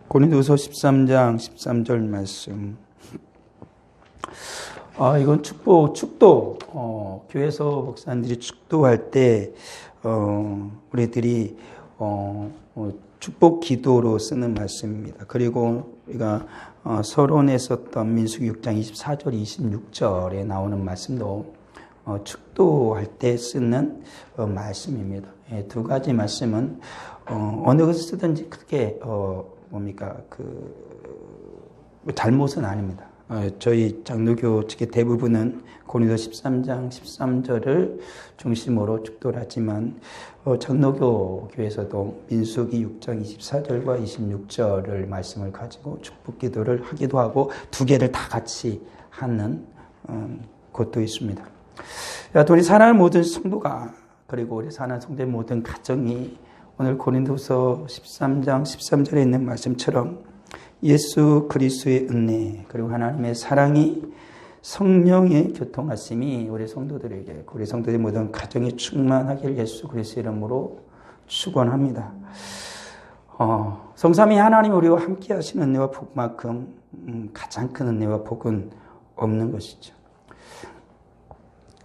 고린도후서 13장 13절 말씀. 이건 축도. 교회에서 목사님들이 축도할 때 우리들이 축복 기도로 쓰는 말씀입니다. 그리고 우리가 서론에 썼던 민수기 6장 24절 26절에 나오는 말씀도 축도할 때 쓰는 말씀입니다. 두 가지 말씀은 어느 것을 쓰든지 크게 잘못은 아닙니다. 저희 장로교 측의 대부분은 고린도 13장 13절을 중심으로 축도를 하지만 장로교 교회에서도 민수기 6장 24절과 26절을 말씀을 가지고 축복 기도를 하기도 하고 두 개를 다 같이 하는 곳도 있습니다. 우리 사랑하는 모든 성도가 그리고 우리 사랑하는 성도의 모든 가정이 오늘 고린도서 13장 13절에 있는 말씀처럼 예수 그리스도의 은혜 그리고 하나님의 사랑이 성령의 교통하심이 우리 성도들에게 우리 성도들의 모든 가정이 충만하길 예수 그리스도의 이름으로 축원합니다. 성삼위 하나님 우리와 함께 하시는 은혜와 복만큼 가장 큰 은혜와 복은 없는 것이죠.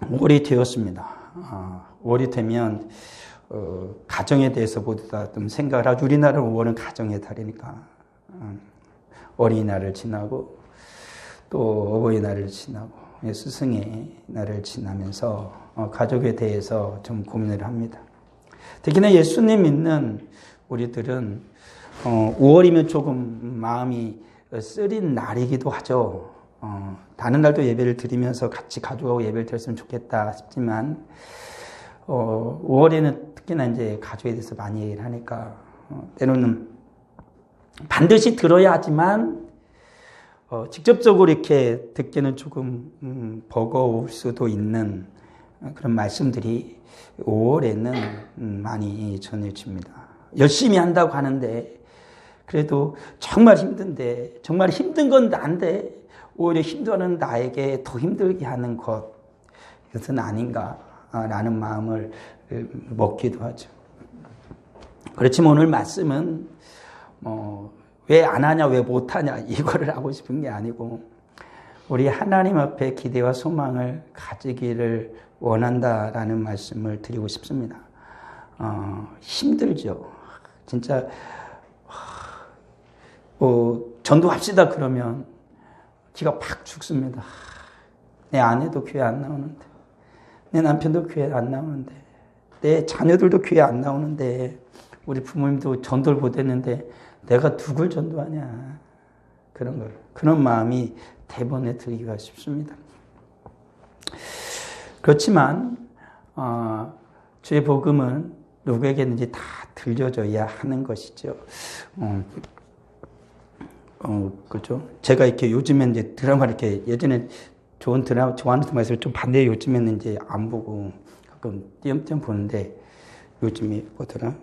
월이 되었습니다. 월이 되면 가정에 대해서 보다 좀 생각을 하죠. 우리나라 5월은 가정의 달이니까 어린이날을 지나고 또 어버이날을 지나고 스승의 날을 지나면서 가족에 대해서 좀 고민을 합니다. 특히나 예수님 믿는 우리들은 5월이면 조금 마음이 쓰린 날이기도 하죠. 다른 날도 예배를 드리면서 같이 가족하고 예배를 드렸으면 좋겠다 싶지만 5월에는 특히나 이제 가족에 대해서 많이 얘기를 하니까 때로는 반드시 들어야 하지만 직접적으로 이렇게 듣기는 조금 버거울 수도 있는 그런 말씀들이 5월에는 많이 전해집니다. 열심히 한다고 하는데 그래도 정말 힘든데 정말 힘든 건 나인데 오히려 힘들어하는 나에게 더 힘들게 하는 것 이것은 아닌가라는 마음을 먹기도 하죠. 그렇지만 오늘 말씀은 왜 안 하냐 왜 못하냐 이거를 하고 싶은 게 아니고 우리 하나님 앞에 기대와 소망을 가지기를 원한다라는 말씀을 드리고 싶습니다. 힘들죠. 진짜 전도합시다 그러면 기가 팍 죽습니다. 내 아내도 교회 안 나오는데 내 남편도 교회 안 나오는데 내 자녀들도 교회 안 나오는데 우리 부모님도 전도를 못했는데 내가 누굴 전도하냐 그런 마음이 대번에 들기가 쉽습니다. 그렇지만 주의 복음은 누구에게든지 다 들려져야 하는 것이죠. 그죠? 제가 이렇게 요즘엔 이제 드라마를 이렇게 예전에 좋아하는 드라마에서 좀 반대에 요즘에는 이제 안 보고 가끔 띄엄띄엄 보는데 요즘에 뭐더라?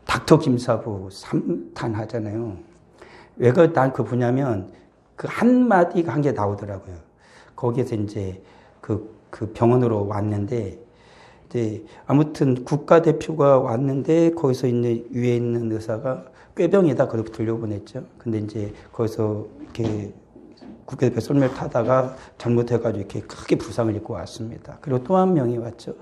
닥터 김사부 3탄 하잖아요. 왜 난 그거 보냐면 그 한마디가 한 게 나오더라고요. 거기에서 이제 그 병원으로 왔는데 이제 아무튼 국가대표가 왔는데 거기서 이제 위에 있는 의사가 꾀병이다 그렇게 돌려보냈죠. 근데 이제 거기서 이렇게 국가대표 썰매를 타다가 잘못해가지고 이렇게 크게 부상을 입고 왔습니다. 그리고 또 한 명이 왔죠.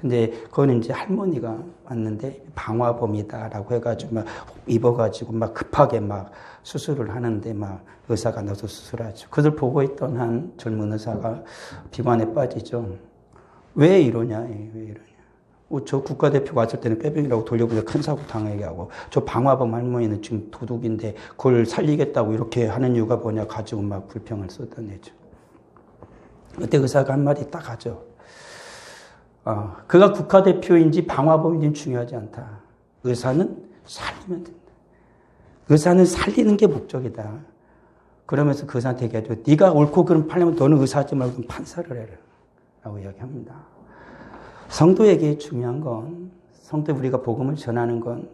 근데 그거는 이제 할머니가 왔는데 방화범이다라고 해가지고 막 입어가지고 막 급하게 막 수술을 하는데 막 의사가 나서 수술하죠. 그걸 보고 있던 한 젊은 의사가 비관에 빠지죠. 왜 이러냐, 왜 이러냐. 저 국가대표가 왔을 때는 꾀병이라고 돌려보내서 큰 사고 당하게 하고 저 방화범 할머니는 지금 도둑인데 그걸 살리겠다고 이렇게 하는 이유가 뭐냐 가지고 막 불평을 쏟아내죠. 그때 의사가 한마디 딱 하죠. 그가 국가대표인지 방화범인지는 중요하지 않다. 의사는 살리면 된다. 의사는 살리는 게 목적이다. 그러면서 그 의사한테 얘기하죠. 네가 옳고 그름 팔려면 너는 의사하지 말고 판사를 해라. 라고 이야기합니다. 성도에게 중요한 건 성도에 우리가 복음을 전하는 건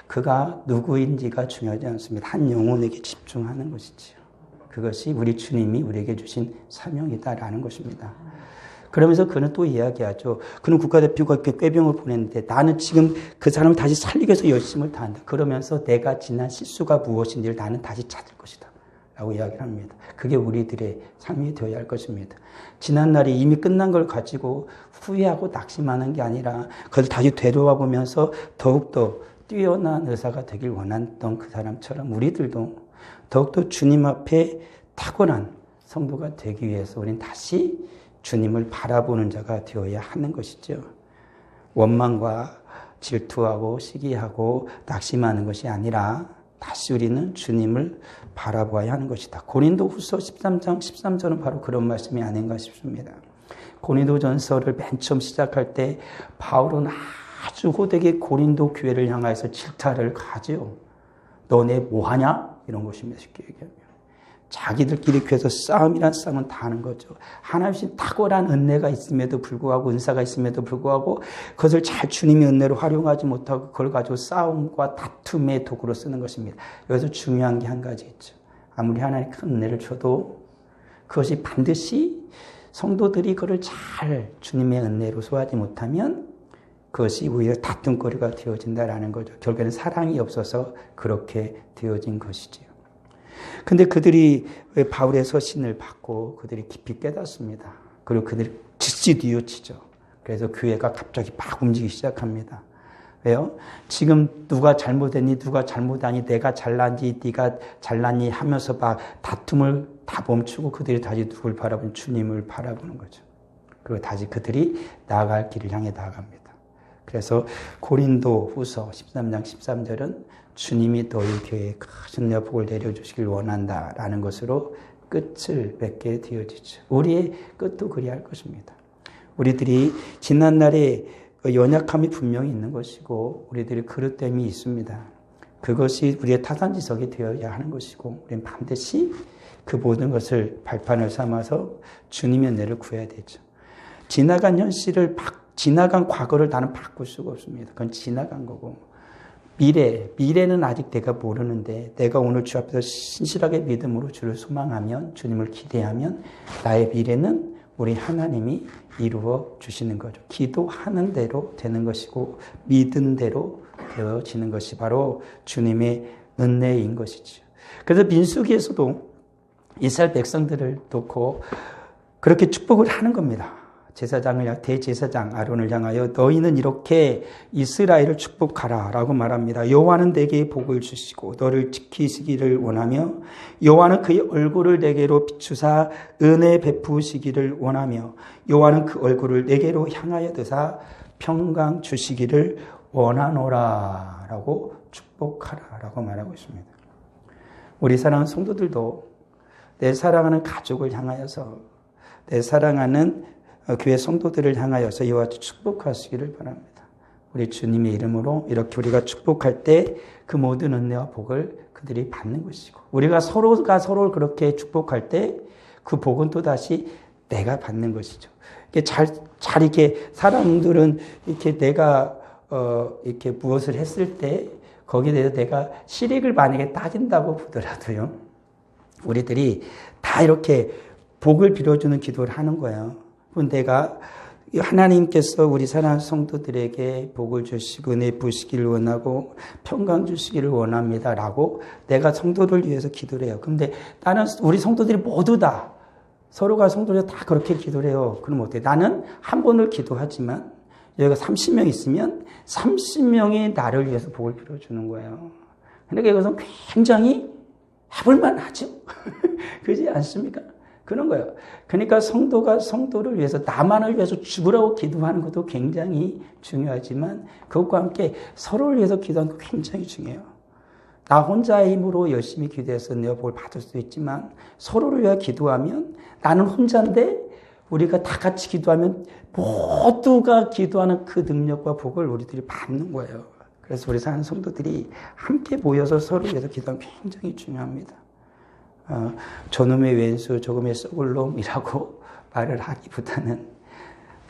그가 누구인지가 중요하지 않습니다. 한 영혼에게 집중하는 것이지요. 그것이 우리 주님이 우리에게 주신 사명이다라는 것입니다. 그러면서 그는 또 이야기하죠. 그는 국가대표가 꾀병을 보냈는데 나는 지금 그 사람을 다시 살리기 위해서 열심을 다한다. 그러면서 내가 지난 실수가 무엇인지를 나는 다시 찾을 것이다. 라고 이야기를 합니다. 그게 우리들의 삶이 되어야 할 것입니다. 지난 날이 이미 끝난 걸 가지고 후회하고 낙심하는 게 아니라 그걸 다시 되돌아보면서 더욱더 뛰어난 의사가 되길 원했던 그 사람처럼 우리들도 더욱더 주님 앞에 탁월한 성도가 되기 위해서 우리는 다시 주님을 바라보는 자가 되어야 하는 것이죠. 원망과 질투하고 시기하고 낙심하는 것이 아니라 다시 우리는 주님을 바라보아야 하는 것이다. 고린도후서 13장 13절은 바로 그런 말씀이 아닌가 싶습니다. 고린도전서를 맨 처음 시작할 때 바울은 아주 호되게 고린도 교회를 향해서 질타를 가지요. 너네 뭐하냐? 이런 것입니다. 쉽게 얘기하면. 자기들끼리 교회에서 싸움이란 싸움은 다 하는 거죠. 하나님 탁월한 은혜가 있음에도 불구하고 은사가 있음에도 불구하고 그것을 잘 주님의 은혜로 활용하지 못하고 그걸 가지고 싸움과 다툼의 도구로 쓰는 것입니다. 여기서 중요한 게 한 가지 있죠. 아무리 하나님 큰 은혜를 줘도 그것이 반드시 성도들이 그걸 잘 주님의 은혜로 소화하지 못하면 그것이 오히려 다툼거리가 되어진다라는 거죠. 결국에는 사랑이 없어서 그렇게 되어진 것이지요. 근데 그들이 바울의 서신을 받고 그들이 깊이 깨닫습니다. 그리고 그들이 즉시 뉘우치죠. 그래서 교회가 갑자기 막 움직이기 시작합니다. 왜요? 지금 누가 잘못했니? 누가 잘못하니? 내가 잘난지? 네가 잘났니? 하면서 막 다툼을 다 멈추고 그들이 다시 누굴 바라보는 주님을 바라보는 거죠. 그리고 다시 그들이 나아갈 길을 향해 나아갑니다. 그래서 고린도 후서 13장 13절은 주님이 너희 교회에 큰 복을 내려주시길 원한다라는 것으로 끝을 맺게 되어지죠. 우리의 끝도 그리야 할 것입니다. 우리들이 지난날에 연약함이 분명히 있는 것이고 우리들이 그릇됨이 있습니다. 그것이 우리의 타산지석이 되어야 하는 것이고 우리는 반드시 그 모든 것을 발판을 삼아서 주님의 은혜를 구해야 되죠. 지나간 현실을 지나간 과거를 나는 바꿀 수가 없습니다. 그건 지나간 거고 미래는 아직 내가 모르는데 내가 오늘 주 앞에서 신실하게 믿음으로 주를 소망하면 주님을 기대하면 나의 미래는 우리 하나님이 이루어 주시는 거죠. 기도하는 대로 되는 것이고 믿은 대로 되어지는 것이 바로 주님의 은혜인 것이죠. 그래서 민수기에서도 이스라엘 백성들을 놓고 그렇게 축복을 하는 겁니다. 대제사장 아론을 향하여 너희는 이렇게 이스라엘을 축복하라 라고 말합니다. 여호와는 내게 복을 주시고 너를 지키시기를 원하며 여호와는 그의 얼굴을 내게로 비추사 은혜 베푸시기를 원하며 여호와는 그 얼굴을 내게로 향하여 드사 평강 주시기를 원하노라 라고 축복하라 라고 말하고 있습니다. 우리 사랑하는 성도들도 내 사랑하는 가족을 향하여서 내 사랑하는 교회 성도들을 향하여서 이와 같이 축복하시기를 바랍니다. 우리 주님의 이름으로 이렇게 우리가 축복할 때 그 모든 은혜와 복을 그들이 받는 것이고 우리가 서로가 서로를 그렇게 축복할 때 그 복은 또다시 내가 받는 것이죠. 잘 이렇게 사람들은 이렇게 내가 이렇게 무엇을 했을 때 거기에 대해서 내가 실익을 만약에 따진다고 보더라도요. 우리들이 다 이렇게 복을 빌어주는 기도를 하는 거예요. 내가 하나님께서 우리 사랑하는 성도들에게 복을 주시고 은혜 부으시기를 원하고 평강 주시기를 원합니다라고 내가 성도를 위해서 기도를 해요. 그런데 나는 우리 성도들이 모두 다 서로가 성도들 다 그렇게 기도를 해요. 그럼 어때? 나는 한 번을 기도하지만 여기가 30명 있으면 30명이 나를 위해서 복을 빌어주는 거예요. 그러니까 이것은 굉장히 해볼만 하죠. 그렇지 않습니까? 그런 거예요. 그러니까 성도가 성도를 위해서 나만을 위해서 죽으라고 기도하는 것도 굉장히 중요하지만 그것과 함께 서로를 위해서 기도하는 것도 굉장히 중요해요. 나 혼자의 힘으로 열심히 기도해서 내가 복을 받을 수도 있지만 서로를 위해 기도하면 나는 혼자인데 우리가 다 같이 기도하면 모두가 기도하는 그 능력과 복을 우리들이 받는 거예요. 그래서 우리 사는 성도들이 함께 모여서 서로를 위해서 기도하는 게 굉장히 중요합니다. 저놈의 왼수 저놈의 썩을 놈이라고 말을 하기보다는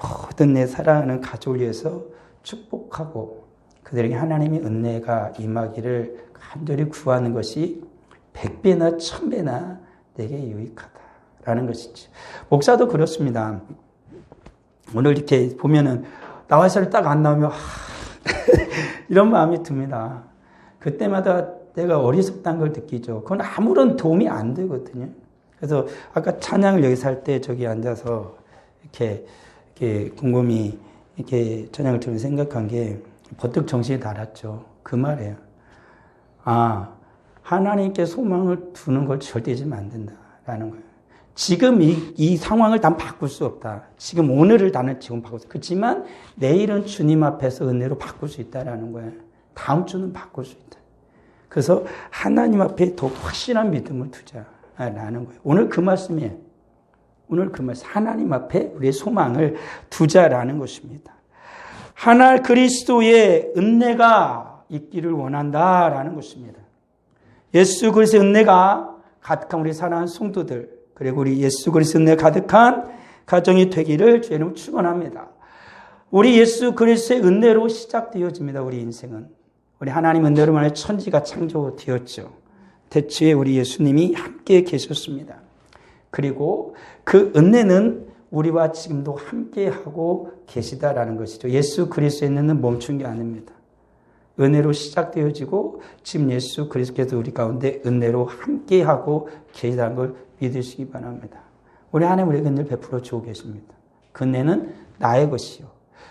모든 내 사랑하는 가족을 위해서 축복하고 그들에게 하나님의 은혜가 임하기를 간절히 구하는 것이 100배나 1000배나 내게 유익하다라는 것이죠. 목사도 그렇습니다. 오늘 이렇게 보면은 나와서를 딱 안 나오면 이런 마음이 듭니다. 그때마다 내가 어리석다는 걸 느끼죠. 그건 아무런 도움이 안 되거든요. 그래서 아까 찬양을 여기서 할 때 저기 앉아서 이렇게 곰곰이 이렇게 찬양을 들으면서 생각한 게 버뜩 정신이 달았죠. 그 말이에요. 하나님께 소망을 두는 걸 절대 잊으면 안 된다라는 거예요. 지금 이 상황을 난 바꿀 수 없다. 지금 오늘을 나는 지금 바꿀 수 없다. 그렇지만 내일은 주님 앞에서 은혜로 바꿀 수 있다라는 거예요. 다음 주는 바꿀 수 있다. 그래서 하나님 앞에 더욱 확실한 믿음을 두자라는 거예요. 오늘 그 말씀이에요. 오늘 그 말씀. 하나님 앞에 우리의 소망을 두자라는 것입니다. 하나님 그리스도의 은혜가 있기를 원한다라는 것입니다. 예수 그리스도의 은혜가 가득한 우리 사랑하는 성도들, 그리고 우리 예수 그리스도의 은혜가 가득한 가정이 되기를 주의 이름으로 축원합니다. 우리 예수 그리스도의 은혜로 시작되어집니다. 우리 인생은. 우리 하나님 은혜로 만에 천지가 창조되었죠. 대초에 우리 예수님이 함께 계셨습니다. 그리고 그 은혜는 우리와 지금도 함께하고 계시다라는 것이죠. 예수 그리스도의 은혜는 멈춘 게 아닙니다. 은혜로 시작되어지고 지금 예수 그리스도께서 우리 가운데 은혜로 함께하고 계시다는 걸 믿으시기 바랍니다. 우리 하나님 우리에게 은혜를 베풀어 주고 계십니다. 그 은혜는 나의 것이요.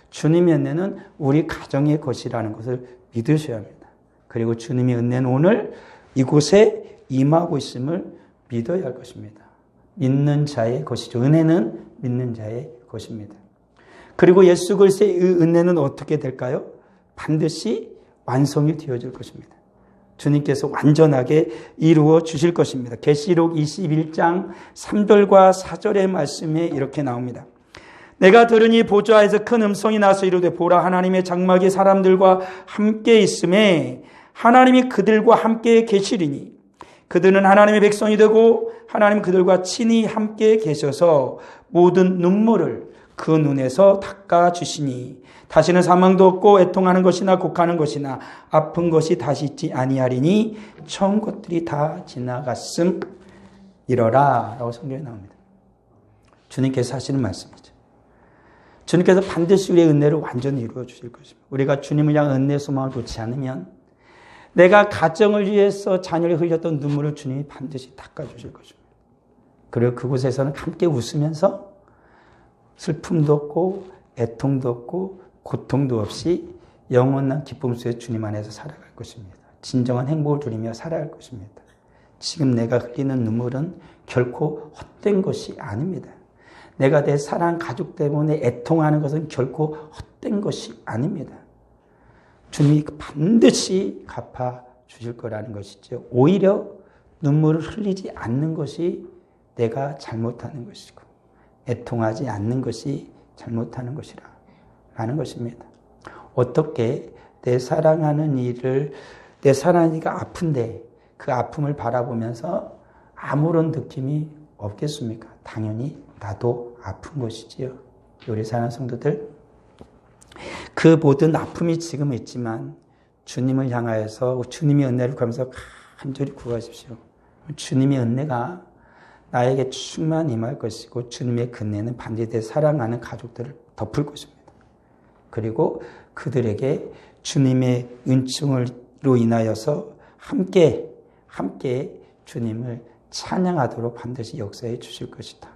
주님의 은혜는 우리 가정의 것이라는 것을 믿으셔야 합니다. 그리고 주님의 은혜는 오늘 이곳에 임하고 있음을 믿어야 할 것입니다. 믿는 자의 것이죠. 은혜는 믿는 자의 것입니다. 그리고 예수 그리스도의 은혜는 어떻게 될까요? 반드시 완성이 되어질 것입니다. 주님께서 완전하게 이루어 주실 것입니다. 계시록 21장 3절과 4절의 말씀에 이렇게 나옵니다. 내가 들으니 보좌에서 큰 음성이 나서 이르되 보라 하나님의 장막이 사람들과 함께 있음에 하나님이 그들과 함께 계시리니 그들은 하나님의 백성이 되고 하나님 그들과 친히 함께 계셔서 모든 눈물을 그 눈에서 닦아주시니 다시는 사망도 없고 애통하는 것이나 곡하는 것이나 아픈 것이 다시 있지 아니하리니 처음 것들이 다 지나갔음 이러라 라고 성경에 나옵니다. 주님께서 하시는 말씀이죠. 주님께서 반드시 우리의 은혜를 완전히 이루어 주실 것입니다. 우리가 주님을 향한 은혜의 소망을 놓지 않으면 내가 가정을 위해서 자녀를 흘렸던 눈물을 주님이 반드시 닦아주실 것입니다. 그리고 그곳에서는 함께 웃으면서 슬픔도 없고 애통도 없고 고통도 없이 영원한 기쁨 속에 주님 안에서 살아갈 것입니다. 진정한 행복을 누리며 살아갈 것입니다. 지금 내가 흘리는 눈물은 결코 헛된 것이 아닙니다. 내가 내 사랑하는 가족 때문에 애통하는 것은 결코 헛된 것이 아닙니다. 주님이 반드시 갚아주실 거라는 것이죠. 오히려 눈물을 흘리지 않는 것이 내가 잘못하는 것이고 애통하지 않는 것이 잘못하는 것이라 라는 것입니다. 어떻게 내 사랑하는 이를 내 사랑하는 이가 아픈데 그 아픔을 바라보면서 아무런 느낌이 없겠습니까? 당연히 나도 아픈 것이지요. 우리 사랑하는 성도들, 그 모든 아픔이 지금 있지만 주님을 향하여서 주님의 은혜를 구하면서 간절히 구하십시오. 주님의 은혜가 나에게 충만히 임할 것이고 주님의 은혜는 반드시 내 사랑하는 가족들을 덮을 것입니다. 그리고 그들에게 주님의 은총으로 인하여서 함께 주님을 찬양하도록 반드시 역사해 주실 것이다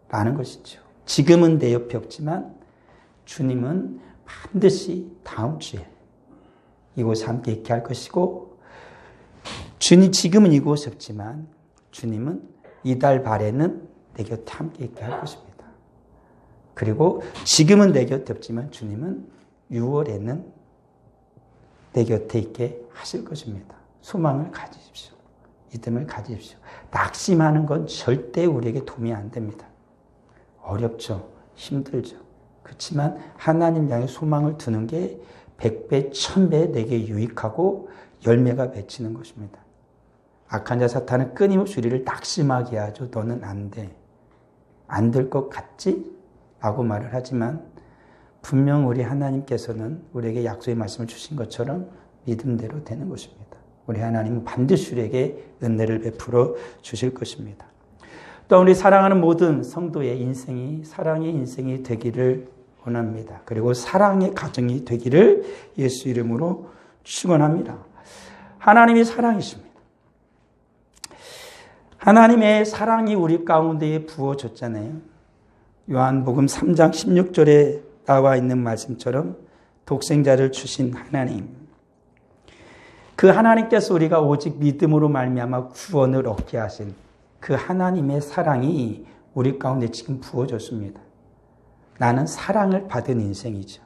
라는 것이죠. 지금은 내 옆에 없지만 주님은 반드시 다음 주에 이곳에 함께 있게 할 것이고 주님 지금은 이곳에 없지만 주님은 이달 말에는 내 곁에 함께 있게 할 것입니다. 그리고 지금은 내 곁에 없지만 주님은 6월에는 내 곁에 있게 하실 것입니다. 소망을 가지십시오. 믿음을 가지십시오. 낙심하는 건 절대 우리에게 도움이 안 됩니다. 어렵죠. 힘들죠. 그렇지만 하나님 향해 소망을 두는 게 100배, 1000배 내게 유익하고 열매가 맺히는 것입니다. 악한 자 사탄은 끊임없이 우리를 낙심하게 하죠. 너는 안 돼. 안 될 것 같지? 라고 말을 하지만 분명 우리 하나님께서는 우리에게 약속의 말씀을 주신 것처럼 믿음대로 되는 것입니다. 우리 하나님은 반드시 우리에게 은혜를 베풀어 주실 것입니다. 또 우리 사랑하는 모든 성도의 인생이 사랑의 인생이 되기를 원합니다. 그리고 사랑의 가정이 되기를 예수 이름으로 축원합니다. 하나님이 사랑이십니다. 하나님의 사랑이 우리 가운데에 부어졌잖아요. 요한복음 3장 16절에 나와 있는 말씀처럼 독생자를 주신 하나님. 그 하나님께서 우리가 오직 믿음으로 말미암아 구원을 얻게 하신 그 하나님의 사랑이 우리 가운데 지금 부어졌습니다. 나는 사랑을 받은 인생이죠.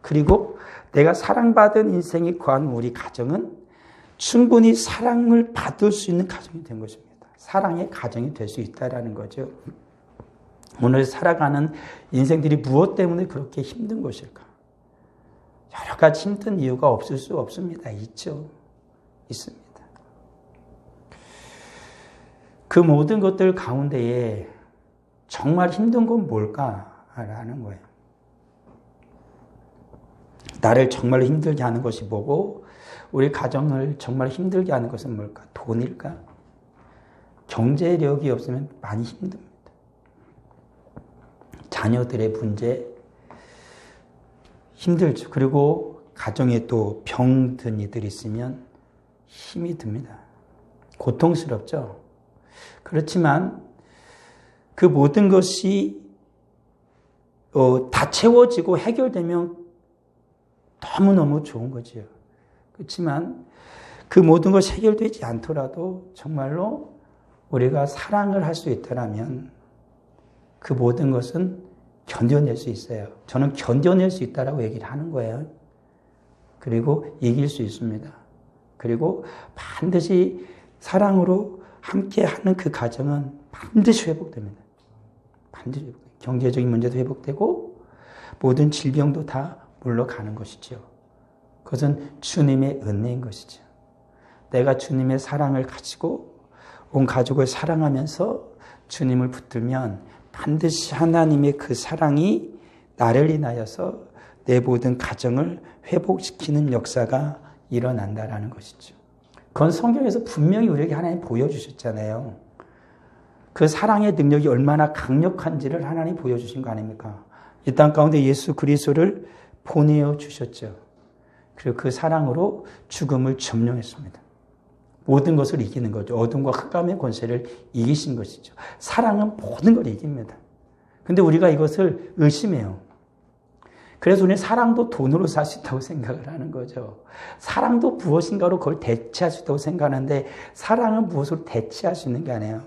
그리고 내가 사랑받은 인생이 거한 우리 가정은 충분히 사랑을 받을 수 있는 가정이 된 것입니다. 사랑의 가정이 될 수 있다는 거죠. 오늘 살아가는 인생들이 무엇 때문에 그렇게 힘든 것일까? 여러 가지 힘든 이유가 없을 수 없습니다. 있죠. 있습니다. 그 모든 것들 가운데에 정말 힘든 건 뭘까라는 거예요. 나를 정말 힘들게 하는 것이 뭐고 우리 가정을 정말 힘들게 하는 것은 뭘까? 돈일까? 경제력이 없으면 많이 힘듭니다. 자녀들의 문제 힘들죠. 그리고 가정에 또 병든 이들이 있으면 힘이 듭니다. 고통스럽죠. 그렇지만 그 모든 것이 다 채워지고 해결되면 너무너무 좋은 거지요. 그렇지만 그 모든 것이 해결되지 않더라도 정말로 우리가 사랑을 할 수 있다면 그 모든 것은 견뎌낼 수 있어요. 저는 견뎌낼 수 있다라고 얘기를 하는 거예요. 그리고 이길 수 있습니다. 그리고 반드시 사랑으로 함께하는 그 가정은 반드시 회복됩니다. 반드시 회복돼요. 경제적인 문제도 회복되고 모든 질병도 다 물러가는 것이죠. 그것은 주님의 은혜인 것이죠. 내가 주님의 사랑을 가지고 온 가족을 사랑하면서 주님을 붙들면 반드시 하나님의 그 사랑이 나를 인하여서 내 모든 가정을 회복시키는 역사가 일어난다라는 것이죠. 그건 성경에서 분명히 우리에게 하나님 보여주셨잖아요. 그 사랑의 능력이 얼마나 강력한지를 하나님 보여주신 거 아닙니까? 이 땅 가운데 예수 그리스도를 보내어 주셨죠. 그리고 그 사랑으로 죽음을 점령했습니다. 모든 것을 이기는 거죠. 어둠과 흑암의 권세를 이기신 것이죠. 사랑은 모든 걸 이깁니다. 근데 우리가 이것을 의심해요. 그래서 우리는 사랑도 돈으로 살 수 있다고 생각을 하는 거죠. 사랑도 무엇인가로 그걸 대체할 수 있다고 생각하는데 사랑은 무엇으로 대체할 수 있는 게 아니에요.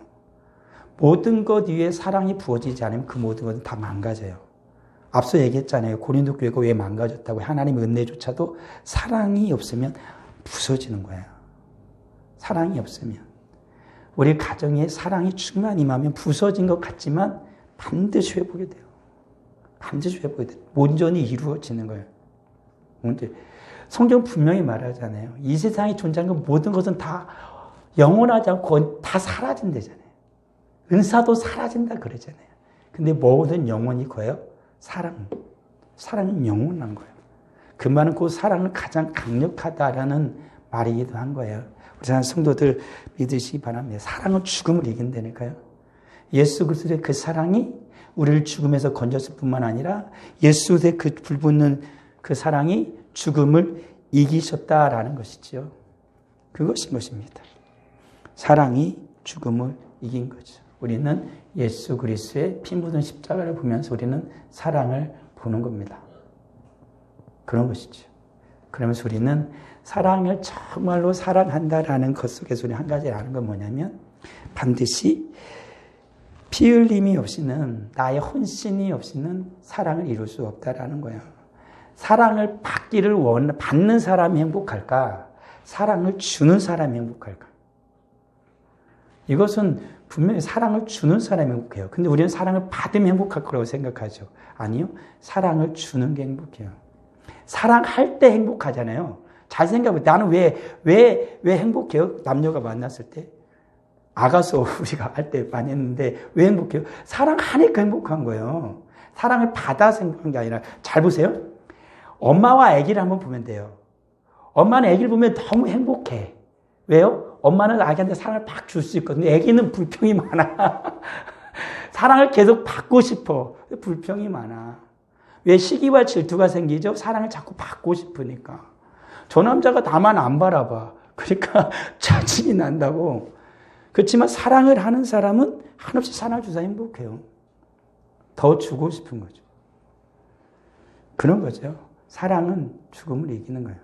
모든 것 위에 사랑이 부어지지 않으면 그 모든 것은 다 망가져요. 앞서 얘기했잖아요. 고린도 교회가 왜 망가졌다고. 하나님의 은혜조차도 사랑이 없으면 부서지는 거예요. 사랑이 없으면. 우리 가정에 사랑이 충만히 임하면 부서진 것 같지만 반드시 회복이 돼요. 반드시 회복이 돼요. 온전히 이루어지는 거예요. 성경 분명히 말하잖아요. 이 세상에 존재하는 모든 것은 다 영원하지 않고 다 사라진다잖아요. 은사도 사라진다 그러잖아요. 근데 모든 영원히 거예요? 사랑. 사랑은 영원한 거예요. 그 말은 그 사랑은 가장 강력하다라는 말이기도 한 거예요. 우리 성도들 믿으시기 바랍니다. 사랑은 죽음을 이긴다니까요. 예수 그리스도의 그 사랑이 우리를 죽음에서 건졌을 뿐만 아니라 예수의 그 불붙는 그 사랑이 죽음을 이기셨다라는 것이죠. 그것인 것입니다. 사랑이 죽음을 이긴 거죠. 우리는 예수 그리스도의 피 묻은 십자가를 보면서 우리는 사랑을 보는 겁니다. 그런 것이죠. 그러면서 우리는 사랑을 정말로 사랑한다라는 것 속에서 우리 한 가지 아는 건 뭐냐면 반드시 피 흘림이 없이는 나의 헌신이 없이는 사랑을 이룰 수 없다라는 거예요. 사랑을 받는 사람이 행복할까? 사랑을 주는 사람이 행복할까? 이것은 분명히 사랑을 주는 사람이 행복해요. 근데 우리는 사랑을 받으면 행복할 거라고 생각하죠. 아니요. 사랑을 주는 게 행복해요. 사랑할 때 행복하잖아요. 잘 생각해보세요. 나는 왜 행복해요? 남녀가 만났을 때. 아가서 우리가 할 때 많이 했는데 왜 행복해요? 사랑하니까 행복한 거예요. 사랑을 받아서 행복한 게 아니라 잘 보세요. 엄마와 아기를 한번 보면 돼요. 엄마는 아기를 보면 너무 행복해. 왜요? 엄마는 아기한테 사랑을 막 줄 수 있거든요. 아기는 불평이 많아. 사랑을 계속 받고 싶어. 불평이 많아. 왜 시기와 질투가 생기죠? 사랑을 자꾸 받고 싶으니까. 저 남자가 나만 안 바라봐. 그러니까 짜증이 난다고. 그렇지만 사랑을 하는 사람은 한없이 사랑을 주사 행복해요. 더 주고 싶은 거죠. 그런 거죠. 사랑은 죽음을 이기는 거예요.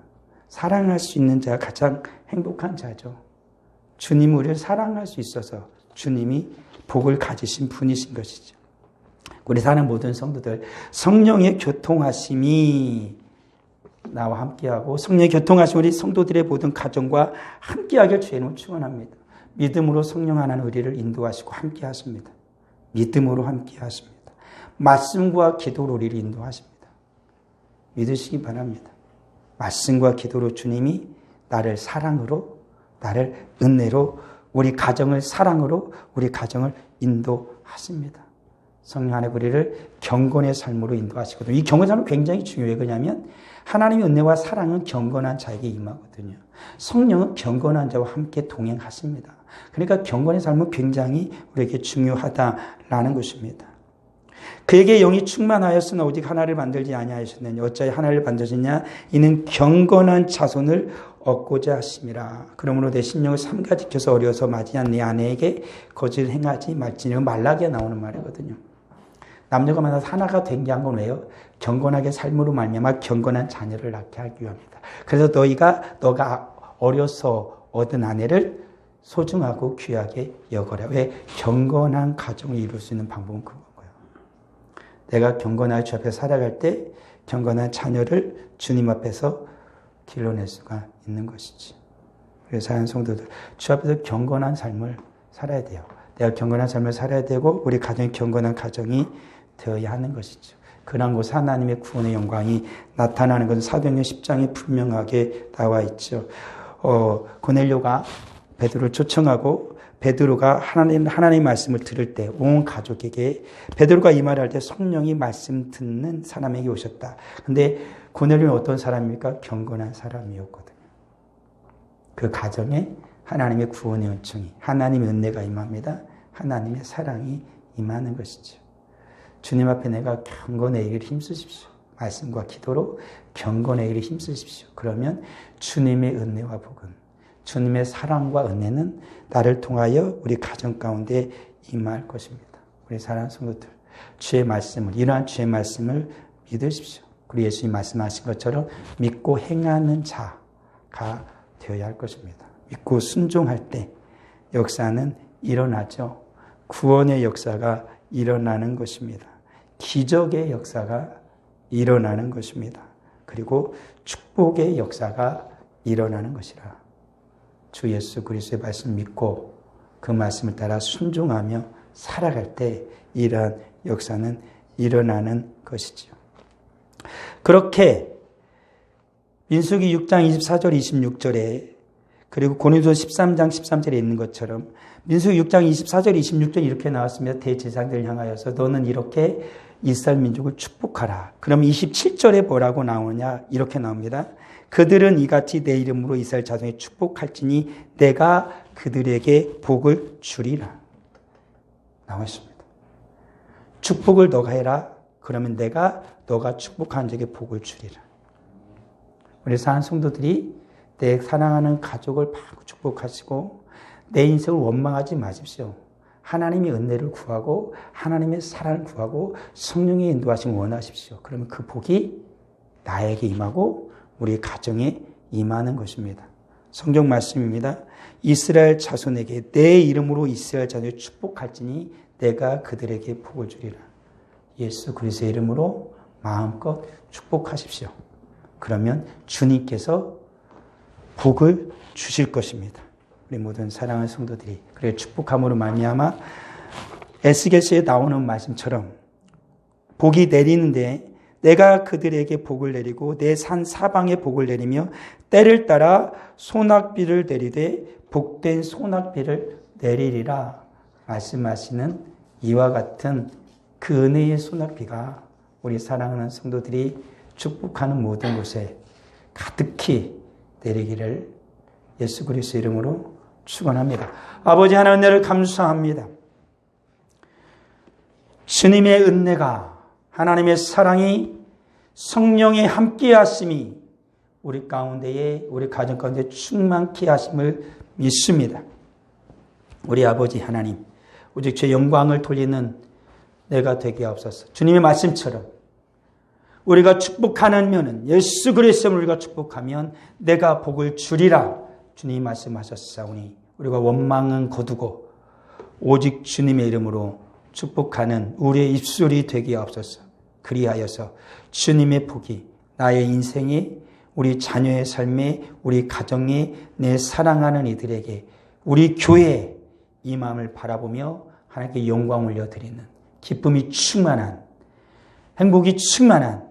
사랑할 수 있는 자가 가장 행복한 자죠. 주님 우리를 사랑할 수 있어서 주님이 복을 가지신 분이신 것이죠. 우리 사는 모든 성도들, 성령의 교통하심이 나와 함께하고 성령의 교통하심 우리 성도들의 모든 가정과 함께하길 주님은 축원합니다. 믿음으로 성령 하나는 우리를 인도하시고 함께하십니다. 믿음으로 함께하십니다. 말씀과 기도로 우리를 인도하십니다. 믿으시기 바랍니다. 말씀과 기도로 주님이 나를 사랑으로, 나를 은혜로, 우리 가정을 사랑으로, 우리 가정을 인도하십니다. 성령 안에 우리를 경건의 삶으로 인도하시거든요. 이 경건의 삶은 굉장히 중요해요. 왜냐하면 하나님의 은혜와 사랑은 경건한 자에게 임하거든요. 성령은 경건한 자와 함께 동행하십니다. 그러니까 경건의 삶은 굉장히 우리에게 중요하다라는 것입니다. 그에게 영이 충만하였으나 오직 하나를 만들지 아니하셨느냐. 어찌하여 하나를 만드셨냐. 이는 경건한 자손을 얻고자 하심이라. 그러므로 내 심령을 삼가 지켜서 어려서 맞이한 내 아내에게 거짓을 행하지 말지니. 말라기에 나오는 말이거든요. 남녀가 만나서 하나가 된 게 한 건 왜요? 경건하게 삶으로 말미암아 경건한 자녀를 낳게 하기 위함이다. 그래서 너가 어려서 얻은 아내를 소중하고 귀하게 여겨라. 왜? 경건한 가정을 이룰 수 있는 방법은 그거예요. 내가 경건하게 주 앞에 살아갈 때 경건한 자녀를 주님 앞에서 길러낼 수가 있는 것이지. 그래서 사는 성도들, 주 앞에서 경건한 삶을 살아야 돼요. 내가 경건한 삶을 살아야 되고 우리 가정이 경건한 가정이 되어야 하는 것이죠. 그런 곳 하나님의 구원의 영광이 나타나는 것은 사도행전 10장에 분명하게 나와 있죠. 고넬료가 베드로를 초청하고 베드로가 하나님의 말씀을 들을 때 온 가족에게 베드로가 이 말을 할 때 성령이 말씀 듣는 사람에게 오셨다. 근데 고넬료는 어떤 사람입니까? 경건한 사람이었거든요. 그 가정에 하나님의 구원의 은총이, 하나님의 은혜가 임합니다. 하나님의 사랑이 임하는 것이죠. 주님 앞에 내가 경건의 일을 힘쓰십시오. 말씀과 기도로 경건의 일을 힘쓰십시오. 그러면 주님의 은혜와 복은, 주님의 사랑과 은혜는 나를 통하여 우리 가정 가운데 임할 것입니다. 우리 사랑하는 성도들, 주의 말씀을, 이러한 주의 말씀을 믿으십시오. 그리고 예수님 말씀하신 것처럼 믿고 행하는 자가 되어야 할 것입니다. 믿고 순종할 때 역사는 일어나죠. 구원의 역사가 일어나는 것입니다. 기적의 역사가 일어나는 것입니다. 그리고 축복의 역사가 일어나는 것이라. 주 예수 그리스도의 말씀 믿고 그 말씀을 따라 순종하며 살아갈 때 이러한 역사는 일어나는 것이지요. 그렇게 민수기 6장 24절 26절에 그리고 고린도서 13장 13절에 있는 것처럼 민수기 6장 24절 26절 이렇게 나왔습니다. 대제사장들을 향하여서 너는 이렇게 이스라엘 민족을 축복하라. 그럼 27절에 뭐라고 나오냐? 이렇게 나옵니다. 그들은 이같이 내 이름으로 이스라엘 자손이 축복할지니 내가 그들에게 복을 주리라. 나와 있습니다. 축복을 너가 해라. 그러면 내가 너가 축복한 적에 복을 주리라. 우리 사는 성도들이 내 사랑하는 가족을 막 축복하시고 내 인생을 원망하지 마십시오. 하나님의 은혜를 구하고 하나님의 사랑을 구하고 성령의 인도하심을 원하십시오. 그러면 그 복이 나에게 임하고 우리 가정에 임하는 것입니다. 성경 말씀입니다. 이스라엘 자손에게 내 이름으로 이스라엘 자손을 축복할지니 내가 그들에게 복을 주리라. 예수 그리스도의 이름으로 마음껏 축복하십시오. 그러면 주님께서 복을 주실 것입니다. 우리 모든 사랑하는 성도들이 그래 축복함으로 말미암아 에스겔서에 나오는 말씀처럼 복이 내리는데 내가 그들에게 복을 내리고 내 산 사방에 복을 내리며 때를 따라 소낙비를 내리되 복된 소낙비를 내리리라 말씀하시는 이와 같은 그 은혜의 소낙비가 우리 사랑하는 성도들이 축복하는 모든 곳에 가득히 내리기를 예수 그리스도 이름으로 축원합니다. 아버지 하나님 은혜를 감사합니다. 주님의 은혜가 하나님의 사랑이 성령의 함께 하심이 우리 가운데에, 우리 가정 가운데 충만케 하심을 믿습니다. 우리 아버지 하나님, 오직 제 영광을 돌리는 내가 되게 하옵소서. 주님의 말씀처럼 우리가 축복하면, 예수 그리스도를 우리가 축복하면 내가 복을 주리라 주님이 말씀하셨사오니 우리가 원망은 거두고 오직 주님의 이름으로 축복하는 우리의 입술이 되게 하옵소서. 그리하여서 주님의 복이 나의 인생에, 우리 자녀의 삶에, 우리 가정에, 내 사랑하는 이들에게, 우리 교회에 이 마음을 바라보며 하나님께 영광 올려드리는 기쁨이 충만한, 행복이 충만한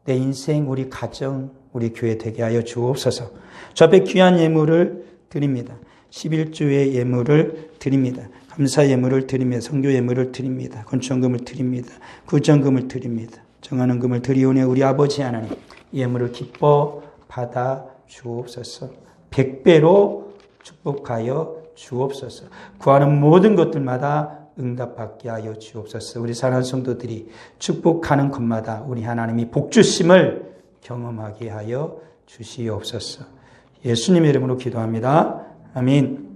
내 인생, 우리 가정, 우리 교회 되게 하여 주옵소서. 저 앞에 귀한 예물을 드립니다. 11조의 예물을 드립니다. 감사 예물을 드립니다. 선교 예물을 드립니다. 건축원금을 드립니다. 구정금을 드립니다. 정하는 금을 드리오니 우리 아버지 하나님, 이 예물을 기뻐 받아 주옵소서. 100배로 축복하여 주옵소서. 구하는 모든 것들마다 응답받게 하여 주옵소서. 우리 사랑하는 성도들이 축복하는 것마다 우리 하나님이 복 주심을 경험하게 하여 주시옵소서. 예수님의 이름으로 기도합니다. 아멘.